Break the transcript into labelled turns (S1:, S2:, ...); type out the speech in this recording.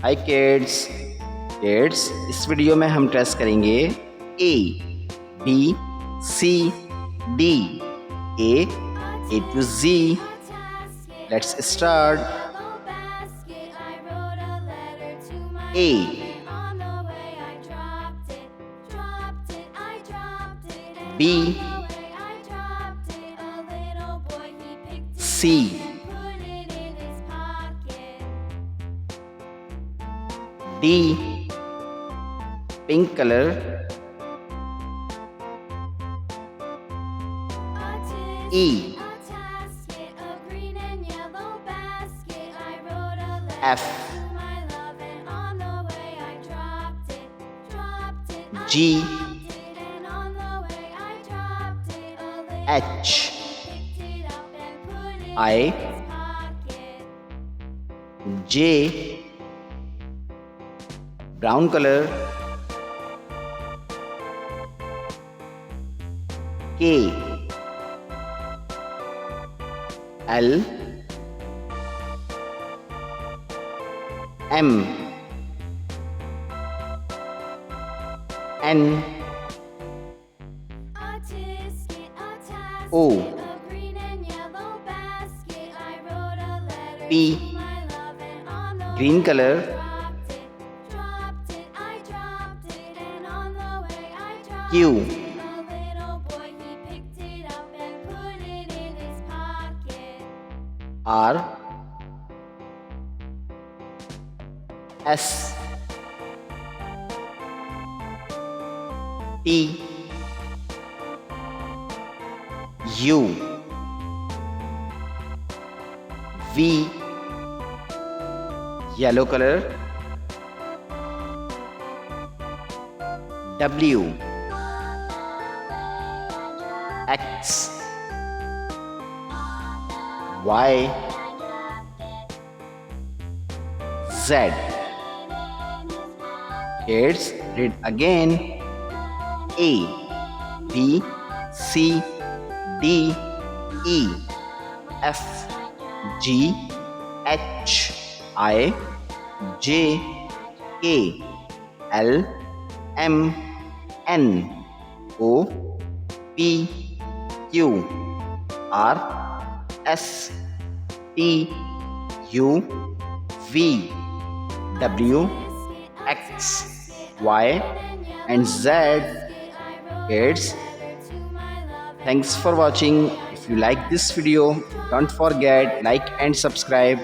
S1: हाय kids इस video में हम टेस्ट करेंगे ABCD A to Z. Let's start. A B C D pink color. E F G H I J brown color. K L M N O P green color. Q R S T U V yellow color. W X Y Z. Kids, read again. A B C D E F G H I J K L M N O P Q R S T U V W X Y and Z. Kids, thanks for watching. If you like this video, don't forget like and subscribe.